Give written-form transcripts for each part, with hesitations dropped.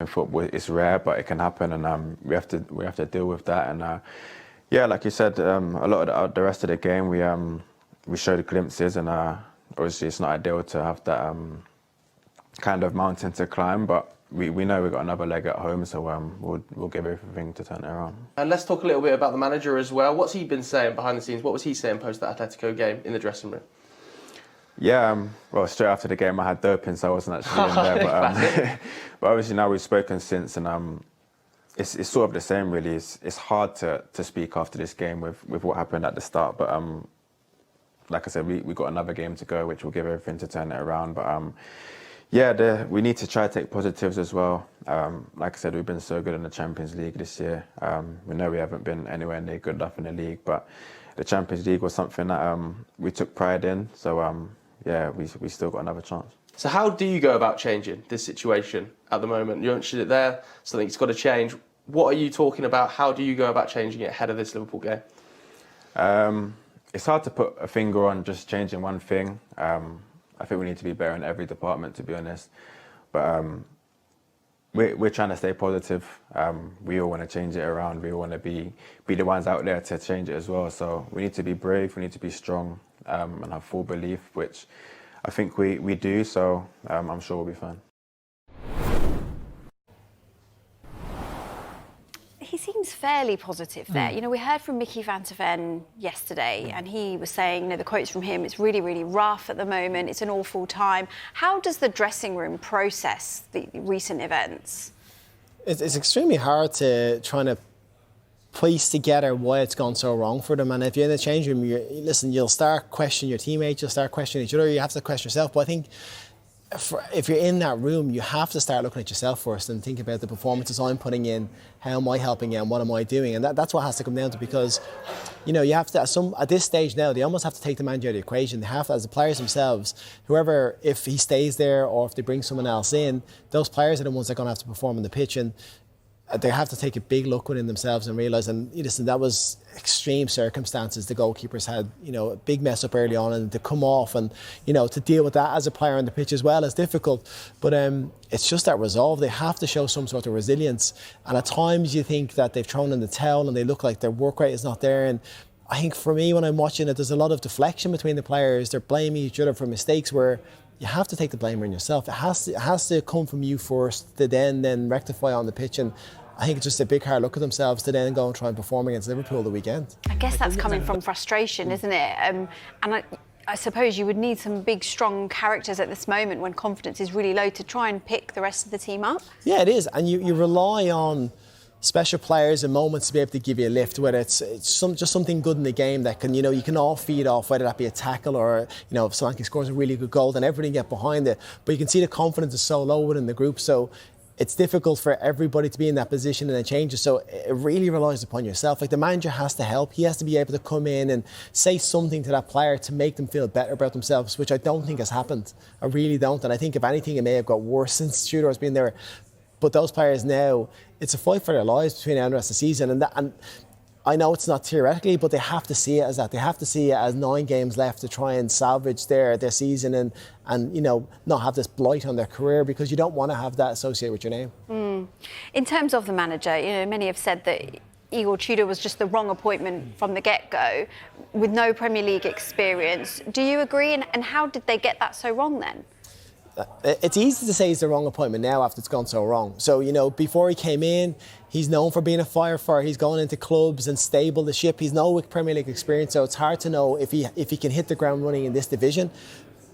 in football, it's rare, but it can happen, and we have to deal with that. And yeah, like you said, a lot of the rest of the game we showed glimpses, and obviously it's not ideal to have that kind of mountain to climb, but we know we've got another leg at home, so we'll give everything to turn it around. And let's talk a little bit about the manager as well. What's he been saying behind the scenes? What was he saying post the Atletico game in the dressing room? Yeah, well, straight after the game I had doping, so I wasn't actually in there. But obviously now we've spoken since, and it's sort of the same really. It's hard to speak after this game with what happened at the start, but like I said, we got another game to go, which will give everything to turn it around. But yeah, we need to try to take positives as well. Like I said, we've been so good in the Champions League this year. We know we haven't been anywhere near good enough in the league, but the Champions League was something that we took pride in. So yeah, we still got another chance. So how do you go about changing this situation at the moment? You mentioned it there, something's got to change. What are you talking about? How do you go about changing it ahead of this Liverpool game? It's hard to put a finger on just changing one thing. I think we need to be better in every department, to be honest. But we're trying to stay positive. We all want to change it around. We all want to be the ones out there to change it as well. So we need to be brave. We need to be strong and have full belief, which I think we do. So I'm sure we'll be fine. He seems fairly positive there. You know, we heard from Mickey van der Ven yesterday, and he was saying, you know, the quotes from him, it's really, really rough at the moment. It's an awful time. How does the dressing room process the recent events? It's extremely hard to try to piece together why it's gone so wrong for them. And if you're in the change room, you'll start questioning your teammates, you'll start questioning each other. You have to question yourself. But I think if you're in that room, you have to start looking at yourself first and think about the performances I'm putting in, how am I helping you, and what am I doing? And that's what has to come down to, because, you know, you have to, at this stage now, they almost have to take the manager out of the equation. They have to, as the players themselves, whoever, if he stays there or if they bring someone else in, those players are the ones that are going to have to perform on the pitch. And they have to take a big look within themselves and realise, and listen, that was extreme circumstances. The goalkeepers had, you know, a big mess up early on, and to come off and, you know, to deal with that as a player on the pitch as well is difficult. But it's just that resolve. They have to show some sort of resilience. And at times you think that they've thrown in the towel and they look like their work rate is not there. And I think for me, when I'm watching it, there's a lot of deflection between the players. They're blaming each other for mistakes where you have to take the blame on yourself. It has to come from you first to then rectify on the pitch. And I think it's just a big hard look at themselves to then go and try and perform against Liverpool the weekend. I guess that's coming from frustration, isn't it? And I suppose you would need some big, strong characters at this moment when confidence is really low to try and pick the rest of the team up. Yeah, it is. And you rely on special players and moments to be able to give you a lift, whether it's just something good in the game that can, you know, you can all feed off, whether that be a tackle or, you know, if Solanke scores a really good goal, then everybody get behind it. But you can see the confidence is so low within the group. So it's difficult for everybody to be in that position and it changes. So it really relies upon yourself. Like, the manager has to help. He has to be able to come in and say something to that player to make them feel better about themselves, which I don't think has happened. I really don't. And I think if anything, it may have got worse since Tudor's been there. But those players now, it's a fight for their lives between now and the rest of the season. And I know it's not theoretically, but they have to see it as that. They have to see it as 9 games left to try and salvage their season and you know, not have this blight on their career, because you don't want to have that associated with your name. In terms of the manager, you know, many have said that Igor Tudor was just the wrong appointment from the get-go with no Premier League experience. Do you agree? And how did they get that so wrong then? It's easy to say he's the wrong appointment now after it's gone so wrong. So, you know, before he came in, he's known for being a firefighter. He's gone into clubs and stable the ship. He's no Premier League experience, so it's hard to know if he can hit the ground running in this division.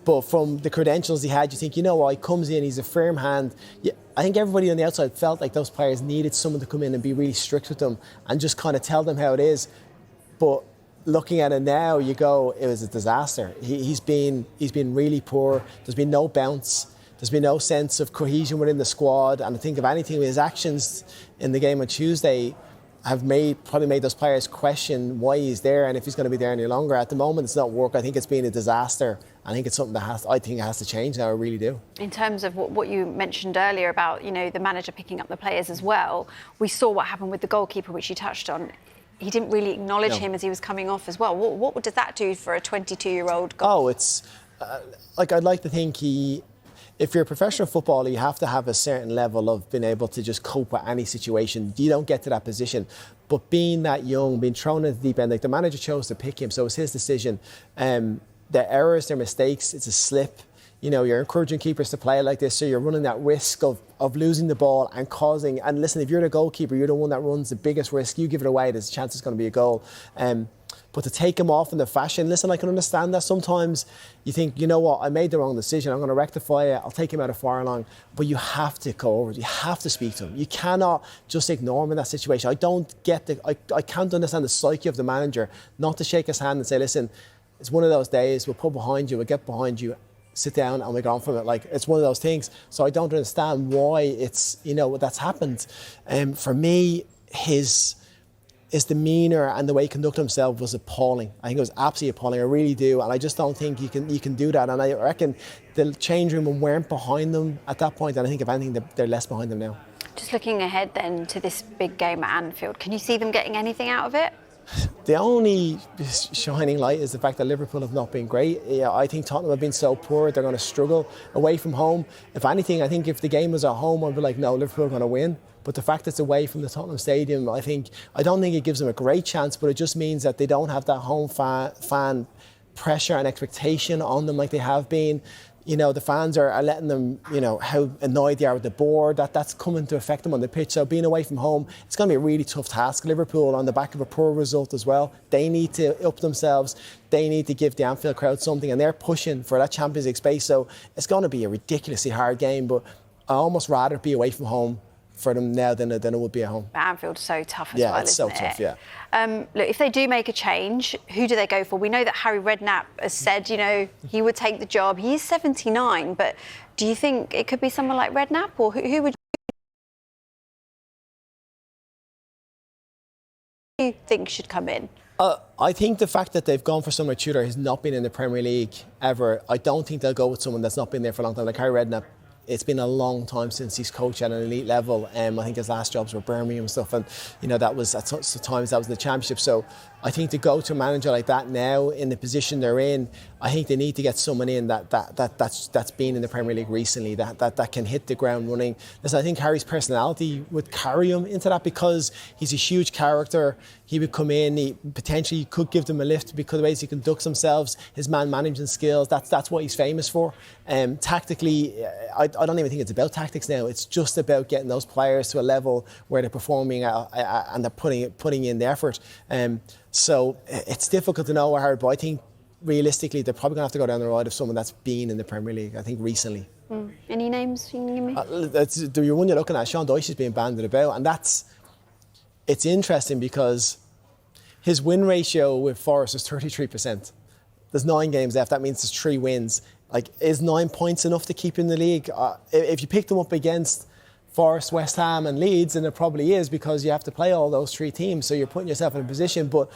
But from the credentials he had, you think, you know what, he comes in, he's a firm hand. Yeah, I think everybody on the outside felt like those players needed someone to come in and be really strict with them and just kind of tell them how it is. But looking at it now, you go, it was a disaster. He's been really poor. There's been no bounce. There's been no sense of cohesion within the squad. And I think, if anything, his actions in the game on Tuesday have probably made those players question why he's there and if he's going to be there any longer. At the moment, it's not work. I think it's been a disaster. I think it's something that has to change now. I really do. In terms of what you mentioned earlier about, you know, the manager picking up the players as well, we saw what happened with the goalkeeper, which you touched on. He didn't really acknowledge him as he was coming off as well. What does that do for a 22-year-old goal? Oh, it's like, I'd like to think if you're a professional footballer, you have to have a certain level of being able to just cope with any situation. You don't get to that position. But being that young, being thrown into the deep end, like the manager chose to pick him, so it's his decision. Their errors, their mistakes, it's a slip. You know, you're encouraging keepers to play like this, so you're running that risk of losing the ball and causing. And listen, if you're the goalkeeper, you're the one that runs the biggest risk. You give it away, there's a chance it's going to be a goal. But to take him off in the fashion, listen, I can understand that sometimes you think, you know what, I made the wrong decision, I'm going to rectify it, I'll take him out of fire-long. But you have to go over it, you have to speak to him. You cannot just ignore him in that situation. I can't understand the psyche of the manager not to shake his hand and say, listen, it's one of those days, we'll put behind you, we'll get behind you, sit down and we go on from it. Like, it's one of those things. So I don't understand why it's, you know, that's happened. For me, his demeanour and the way he conducted himself was appalling. I think it was absolutely appalling. I really do. And I just don't think you can do that. And I reckon the change room weren't behind them at that point. And I think, if anything, they're less behind them now. Just looking ahead then to this big game at Anfield, can you see them getting anything out of it? The only shining light is the fact that Liverpool have not been great. Yeah, I think Tottenham have been so poor, they're going to struggle away from home. If anything, I think if the game was at home, I'd be like, no, Liverpool are going to win. But the fact it's away from the Tottenham Stadium, I don't think it gives them a great chance, but it just means that they don't have that home fan pressure and expectation on them like they have been. You know, the fans are letting them, you know, how annoyed they are with the board, that's coming to affect them on the pitch. So being away from home, it's going to be a really tough task. Liverpool, on the back of a poor result as well, they need to up themselves. They need to give the Anfield crowd something, and they're pushing for that Champions League space. So it's going to be a ridiculously hard game, but I almost rather be away from home for them now than it would be at home. But Anfield's so tough as well, Yeah, it's so tough, yeah. Look, if they do make a change, who do they go for? We know that Harry Redknapp has said, you know, he would take the job. He is 79, but do you think it could be someone like Redknapp, or who would you think should come in? I think the fact that they've gone for someone like Tudor who's not been in the Premier League ever, I don't think they'll go with someone that's not been there for a long time, like Harry Redknapp. It's been a long time since he's coached at an elite level. I think his last jobs were Birmingham and stuff, and you know that was at times that was the Championship. So I think to go to a manager like that now in the position they're in, I think they need to get someone in that's been in the Premier League recently, that can hit the ground running. Listen, I think Harry's personality would carry him into that because he's a huge character. He would come in, he potentially could give them a lift because of the ways he conducts himself, his man management skills. That's what he's famous for. Tactically, I don't even think it's about tactics now. It's just about getting those players to a level where they're performing and they're putting in the effort. So it's difficult to know where Harry, but I think realistically they're probably going to have to go down the road of someone that's been in the Premier League, I think, recently. Any names you can give me? The one you're looking at, Sean Dyche is being banded about, and it's interesting because his win ratio with Forest is 33%. There's 9 games left, that means there's 3 wins. Like, is 9 points enough to keep in the league? If you pick them up against Forest, West Ham and Leeds, and it probably is because you have to play all those 3 teams, so you're putting yourself in a position. But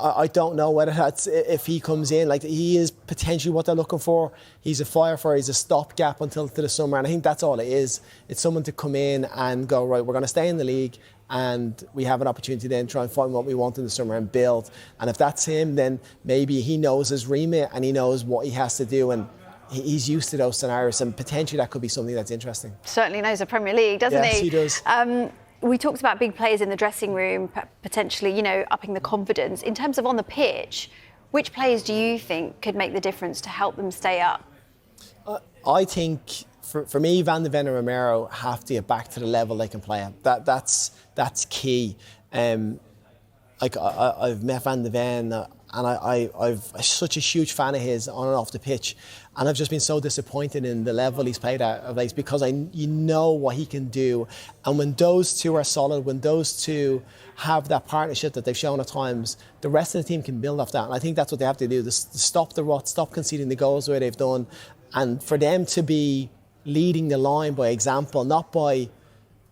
I don't know whether that's, if he comes in, like, he is potentially what they're looking for. He's a firefighter, he's a stopgap until the summer, and I think that's all it is. It's someone to come in and go, right, we're going to stay in the league, and we have an opportunity then to try and find what we want in the summer and build. And if that's him, then maybe he knows his remit and he knows what he has to do, and he's used to those scenarios, and potentially that could be something that's interesting. Certainly knows the Premier League, doesn't he? Yes, he does. We talked about big players in the dressing room, potentially, you know, upping the confidence. In terms of on the pitch, which players do you think could make the difference to help them stay up? I think, for me, Van de Ven and Romero have to get back to the level they can play at. That's key. I've met Van de Ven, and I'm such a huge fan of his on and off the pitch, and I've just been so disappointed in the level he's played at of late, because you know what he can do, and when those two are solid, when those two have that partnership that they've shown at times, the rest of the team can build off that, and I think that's what they have to do, to stop the rot, stop conceding the goals the way they've done, and for them to be leading the line by example, not by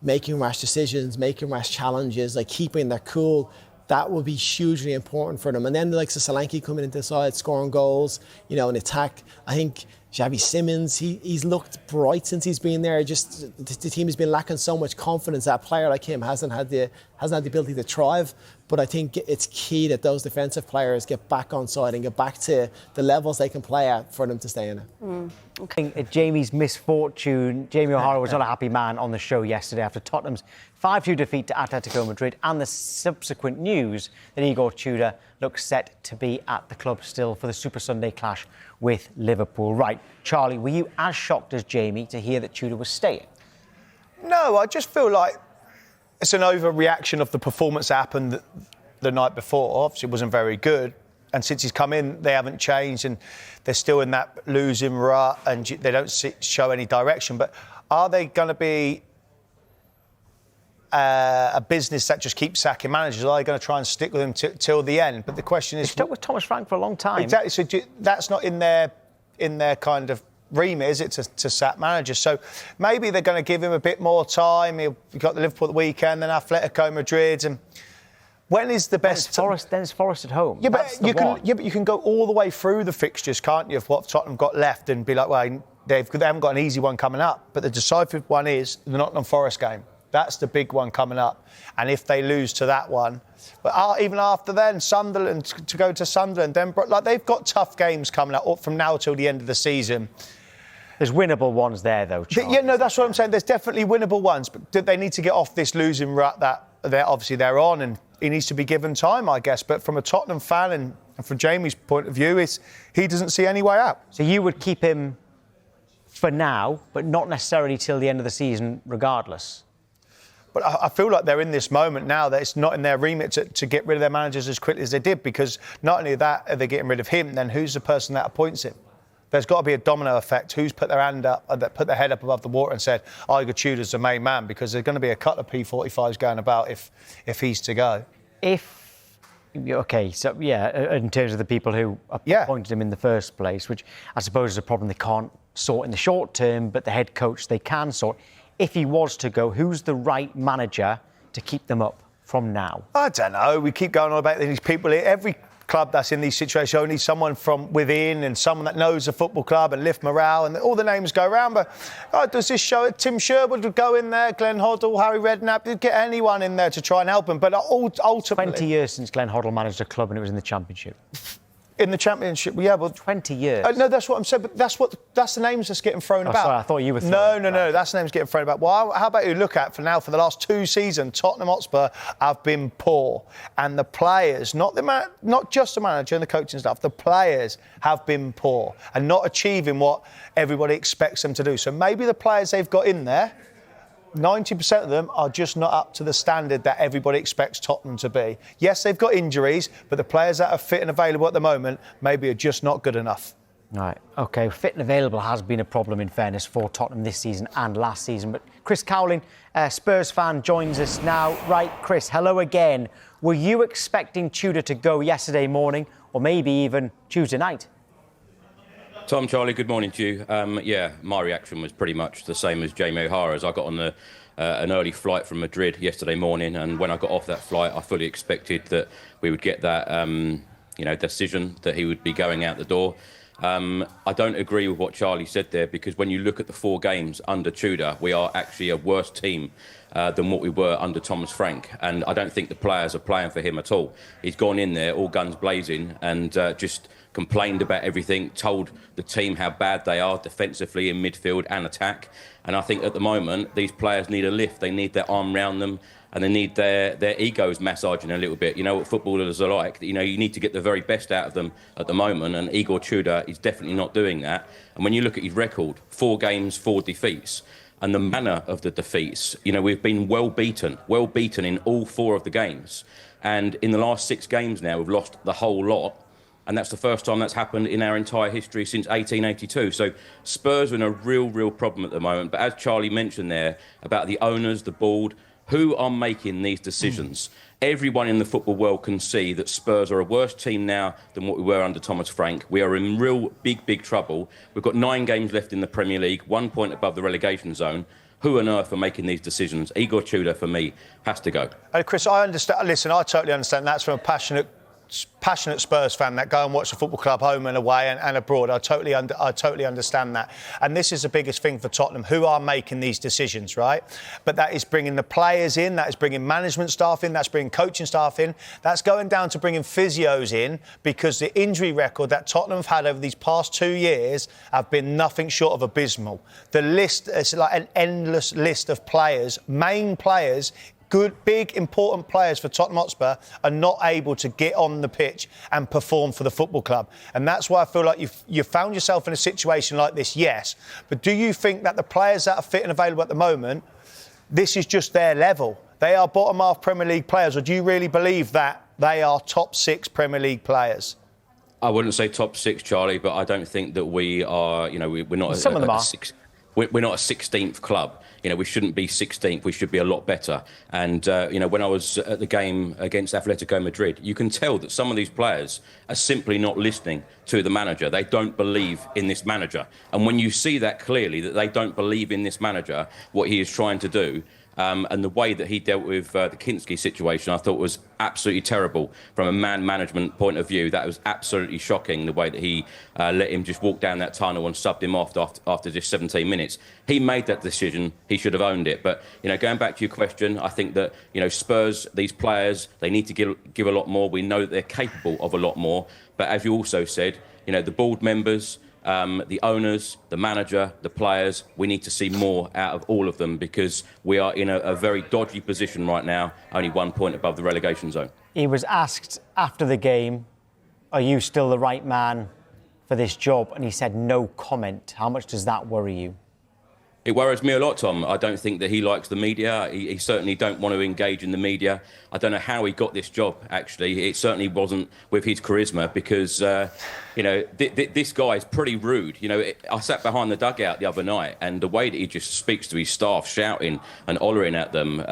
making rash decisions, making rash challenges, like keeping their cool. That would be hugely important for them. And then the likes of Solanke coming into the side, scoring goals, you know, in attack. I think Xavi Simons, he's looked bright since he's been there. Just the team has been lacking so much confidence. That a player like him hasn't had the ability to thrive. But I think it's key that those defensive players get back on side and get back to the levels they can play at for them to stay in it. Okay. Jamie's misfortune. Jamie O'Hara was not a happy man on the show yesterday after Tottenham's 5-2 defeat to Atletico Madrid and the subsequent news that Igor Tudor looks set to be at the club still for the Super Sunday clash with Liverpool. Right, Charlie, were you as shocked as Jamie to hear that Tudor was staying? No, I just feel like it's an overreaction of the performance that happened the night before. Obviously, it wasn't very good. And since he's come in, they haven't changed and they're still in that losing rut and they don't show any direction. But are they going to be a business that just keeps sacking managers? Are they going to try and stick with them till the end? But the question is... They've stuck with Thomas Frank for a long time. Exactly. So that's not in their kind of remit, is it, to sack managers? So maybe they're going to give him a bit more time. He'll got the Liverpool at the weekend, then Atletico Madrid, and when is the best? Then it's Forest at home. Yeah, but you can go all the way through the fixtures, can't you? Of what Tottenham got left, and be like, well, they haven't got an easy one coming up, but the decisive one is the Nottingham Forest game. That's the big one coming up, and if they lose to that one, but even after then, Sunderland to go to Sunderland, then they've got tough games coming up from now till the end of the season. There's winnable ones there, though, Charlie. Yeah, no, that's what I'm saying. There's definitely winnable ones, but they need to get off this losing rut that they're on, and he needs to be given time, I guess. But from a Tottenham fan and from Jamie's point of view, he doesn't see any way out. So you would keep him for now, but not necessarily till the end of the season, regardless. But I feel like they're in this moment now that it's not in their remit to get rid of their managers as quickly as they did, because not only that are they getting rid of him, then who's the person that appoints him? There's got to be a domino effect. Who's put their hand up, put their head up above the water and said, Igor Tudor's the main man, because there's going to be a couple of P45s going about if he's to go. In terms of the people who appointed him in the first place, which I suppose is a problem they can't sort in the short term, but the head coach they can sort. If he was to go, who's the right manager to keep them up from now? I don't know. We keep going on about these people. Every club that's in these situations only someone from within and someone that knows the football club and lift morale, and all the names go around. But does this show it? Tim Sherwood would go in there, Glenn Hoddle, Harry Redknapp, you'd get anyone in there to try and help him. But ultimately... 20 years since Glenn Hoddle managed a club and it was in the Championship. In the Championship, yeah, well... 20 years. No, that's what I'm saying, but that's the names that's getting thrown about. Sorry, I thought you were No, that's the names getting thrown about. Well, how about you look at, for the last 2 seasons, Tottenham Hotspur have been poor. And the players, not just the manager and the coaching staff, the players have been poor and not achieving what everybody expects them to do. So maybe the players they've got in there, 90% of them are just not up to the standard that everybody expects Tottenham to be. Yes, they've got injuries, but the players that are fit and available at the moment maybe are just not good enough. Right, OK. Fit and available has been a problem, in fairness, for Tottenham this season and last season. But Chris Cowling, Spurs fan, joins us now. Right, Chris, hello again. Were you expecting Tudor to go yesterday morning or maybe even Tuesday night? Tom, Charlie, good morning to you. My reaction was pretty much the same as Jamie O'Hara's. I got on an early flight from Madrid yesterday morning, and when I got off that flight, I fully expected that we would get that, decision that he would be going out the door. I don't agree with what Charlie said there, because when you look at the 4 games under Tudor, we are actually a worse team than what we were under Thomas Frank, and I don't think the players are playing for him at all. He's gone in there all guns blazing and just complained about everything, told the team how bad they are defensively in midfield and attack. And I think at the moment these players need a lift. They need their arm round them, and they need their egos massaging a little bit. You know what footballers are like. You need to get the very best out of them at the moment, and Igor Tudor is definitely not doing that. And when you look at his record, 4 games, 4 defeats, and the manner of the defeats, we've been well beaten in all 4 of the games. And in the last 6 games now, we've lost the whole lot. And that's the first time that's happened in our entire history since 1882. So Spurs are in a real problem at the moment. But as Charlie mentioned there about the owners, the board, who are making these decisions? Everyone in the football world can see that Spurs are a worse team now than what we were under Thomas Frank. We are in real big trouble. We've got 9 games left in the Premier League, 1 point above the relegation zone. Who on earth are making these decisions? Igor Tudor, for me, has to go. Chris, I understand. Listen, I totally understand. That's from a passionate passionate Spurs fan that go and watch the football club home and away and abroad. I totally understand that. And this is the biggest thing for Tottenham, who are making these decisions, right? But that is bringing the players in, that is bringing management staff in, that's bringing coaching staff in, that's going down to bringing physios in, because the injury record that Tottenham have had over these past 2 years have been nothing short of abysmal. The list is like an endless list of players, main players, good, big, important players for Tottenham Hotspur are not able to get on the pitch and perform for the football club. And that's why I feel like you've found yourself in a situation like this, yes. But do you think that the players that are fit and available at the moment, this is just their level? They are bottom half Premier League players, or do you really believe that they are top 6 Premier League players? I wouldn't say top 6, Charlie, but I don't think that we are, we're not Some of them are. We're not a 16th club. We shouldn't be 16th. We should be a lot better. And, when I was at the game against Atletico Madrid, you can tell that some of these players are simply not listening to the manager. They don't believe in this manager. And when you see that clearly, that they don't believe in this manager, what he is trying to do, and the way that he dealt with the Kinski situation, I thought was absolutely terrible from a man management point of view. That was absolutely shocking, the way that he let him just walk down that tunnel and subbed him off after just 17 minutes. He made that decision. He should have owned it. But, going back to your question, I think that, Spurs, these players, they need to give a lot more. We know that they're capable of a lot more. But as you also said, the board members, the owners, the manager, the players, we need to see more out of all of them, because we are in a very dodgy position right now, only 1 point above the relegation zone. He was asked after the game, are you still the right man for this job? And he said no comment. How much does that worry you? It worries me a lot, Tom. I don't think that he likes the media. He certainly don't want to engage in the media. I don't know how he got this job, actually. It certainly wasn't with his charisma, because, this guy is pretty rude. I sat behind the dugout the other night, and the way that he just speaks to his staff, shouting and hollering at them,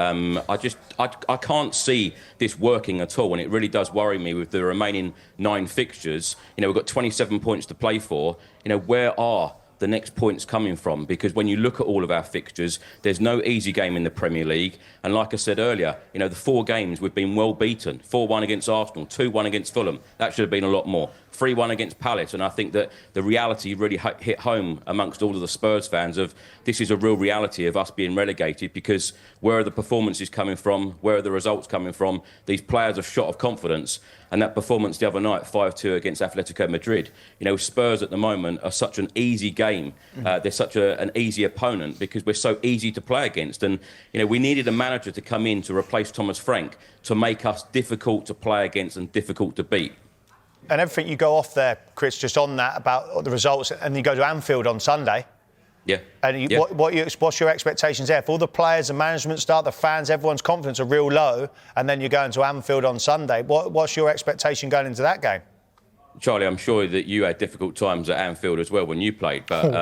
I can't see this working at all, and it really does worry me with the remaining 9 fixtures. We've got 27 points to play for. Where are the next points coming from? Because when you look at all of our fixtures, there's no easy game in the Premier League. And like I said earlier, the 4 games we've been well beaten. 4-1 against Arsenal, 2-1 against Fulham. That should have been a lot more. 3-1 against Palace. And I think that the reality really hit home amongst all of the Spurs fans of this is a real reality of us being relegated, because where are the performances coming from? Where are the results coming from? These players are shot of confidence. And that performance the other night, 5-2 against Atletico Madrid, Spurs at the moment are such an easy game. They're such an easy opponent, because we're so easy to play against. And, we needed a manager to come in to replace Thomas Frank to make us difficult to play against and difficult to beat. And everything you go off there, Chris, just on that about the results, and you go to Anfield on Sunday. Yeah. And what's your expectations there? For all the players, the management staff, the fans, everyone's confidence are real low, and then you're going to Anfield on Sunday. What's your expectation going into that game? Charlie, I'm sure that you had difficult times at Anfield as well when you played. But,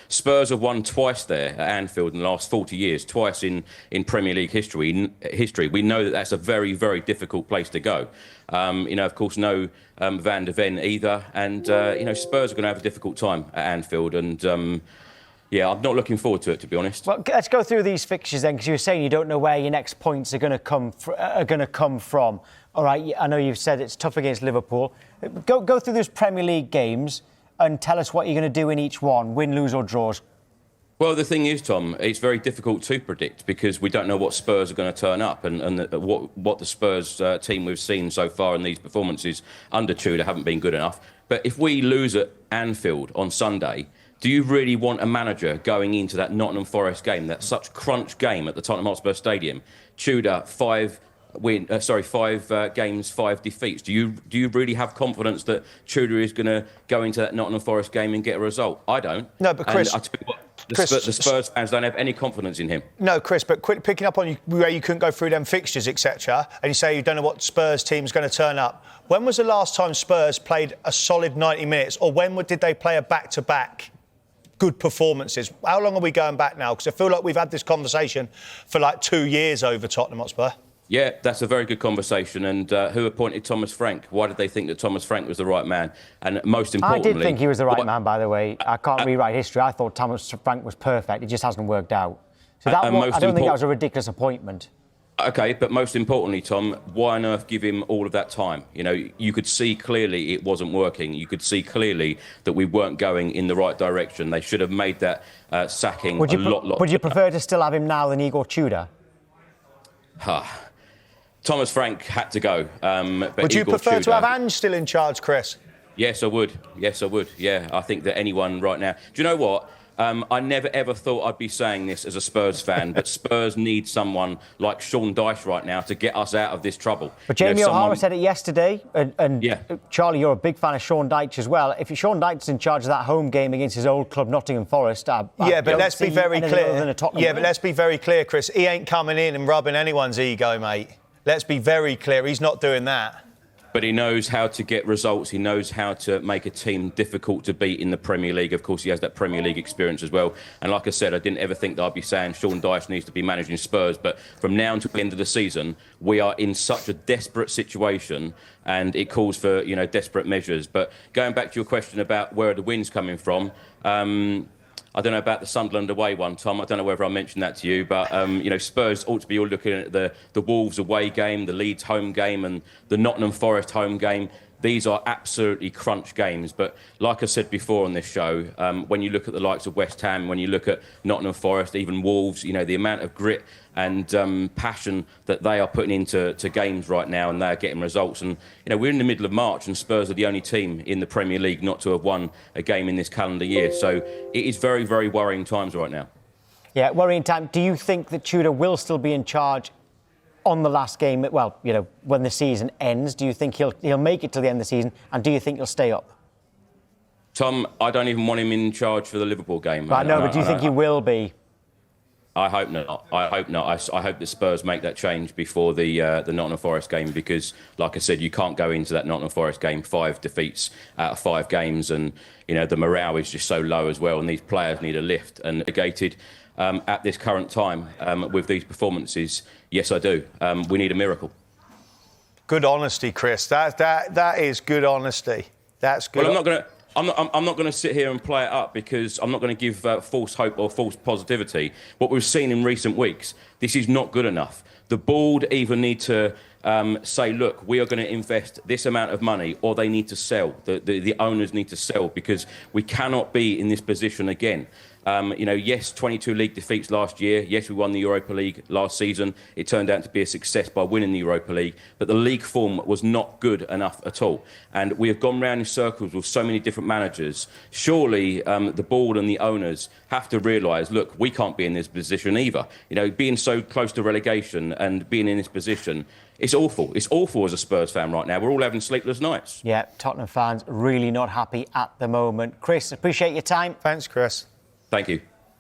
Spurs have won twice there at Anfield in the last 40 years, twice in Premier League history. We know that that's a very, very difficult place to go. Of course, no Van der Ven either. And, Spurs are going to have a difficult time at Anfield. And, I'm not looking forward to it, to be honest. Well, let's go through these fixtures then, because you were saying you don't know where your next points are going to come from. All right, I know you've said it's tough against Liverpool. Go through those Premier League games and tell us what you're going to do in each one, win, lose or draws. Well, the thing is, Tom, it's very difficult to predict, because we don't know what Spurs are going to turn up, and what the Spurs team we've seen so far in these performances under Tudor haven't been good enough. But if we lose at Anfield on Sunday, do you really want a manager going into that Nottingham Forest game, that such crunch game at the Tottenham Hotspur Stadium? Tudor, 5 games, 5 defeats. Do you really have confidence that Tudor is going to go into that Nottingham Forest game and get a result? I don't. No, but Chris, and I tell you what, the Spurs fans don't have any confidence in him. No, Chris, but picking up on where you couldn't go through them fixtures, etc., and you say you don't know what Spurs team's going to turn up. When was the last time Spurs played a solid 90 minutes, or when did they play a back-to-back good performances? How long are we going back now? Because I feel like we've had this conversation for like 2 years over Tottenham Hotspur. Yeah, that's a very good conversation. And who appointed Thomas Frank? Why did they think that Thomas Frank was the right man? And most importantly... I did think he was the right man, by the way. I can't rewrite history. I thought Thomas Frank was perfect. It just hasn't worked out. So I don't think that was a ridiculous appointment. Okay, but most importantly, Tom, why on earth give him all of that time? You know, you could see clearly it wasn't working. You could see clearly that we weren't going in the right direction. They should have made that sacking a lot. Would you prefer to still have him now than Igor Tudor? Thomas Frank had to go. But Would you Igor prefer to Tudor, have Ange still in charge, Chris? Yes, I would. Yes, I would. Yeah, I think that anyone right now... Do you know what? I never ever thought I'd be saying this as a Spurs fan, but Spurs need someone like Sean Dyche right now to get us out of this trouble. But Jamie O'Hara said it yesterday, and yeah. Charlie, you're a big fan of Sean Dyche as well. If Sean Dyche's in charge of that home game against his old club Nottingham Forest, but let's be very clear. But let's be very clear, Chris. He ain't coming in and rubbing anyone's ego, mate. Let's be very clear. He's not doing that. But he knows how to get results. He knows how to make a team difficult to beat in the Premier League. Of course, he has that Premier League experience as well. And like I said, I didn't ever think that I'd be saying Sean Dyche needs to be managing Spurs. But from now until the end of the season, we are in such a desperate situation, and it calls for, you know, desperate measures. But going back to your question about where the wind's coming from, I don't know about the Sunderland away one, Tom. I don't know whether I mentioned that to you, but you know, Spurs ought to be all looking at the Wolves away game, the Leeds home game, and the Nottingham Forest home game. These are absolutely crunch games. But like I said before on this show, when you look at the likes of West Ham, when you look at Nottingham Forest, even Wolves, you know, the amount of grit and passion that they are putting into games right now, and they're getting results. And, you know, we're in the middle of March, and Spurs are the only team in the Premier League not to have won a game in this calendar year. So it is very, very worrying times right now. Yeah, worrying time. Do you think that Tudor will still be in charge on the last game, well, you know, when the season ends? Do you think he'll make it to the end of the season, and do you think he'll stay up? Tom, I don't even want him in charge for the Liverpool game. Right, no, but do you think he will be? I hope not. I hope not. I hope the Spurs make that change before the Nottingham Forest game, because, like I said, you can't go into that Nottingham Forest game 5 defeats out of 5 games, and, you know, the morale is just so low as well, and these players need a lift. And negated at this current time with these performances, yes, I do. We need a miracle. Good honesty, Chris. That is good honesty. That's good. Well, I'm not going to sit here and play it up, because I'm not going to give false hope or false positivity. What we've seen in recent weeks, this is not good enough. The board either need to say, look, we are going to invest this amount of money, or they need to sell. The owners need to sell, because we cannot be in this position again. You know, yes, 22 league defeats last year. Yes, we won the Europa League last season. It turned out to be a success by winning the Europa League. But the league form was not good enough at all. And we have gone round in circles with so many different managers. Surely the board and the owners have to realise, look, we can't be in this position either. You know, being so close to relegation and being in this position, it's awful. It's awful as a Spurs fan right now. We're all having sleepless nights. Yeah, Tottenham fans really not happy at the moment. Chris, appreciate your time. Thanks, Chris. Thank you.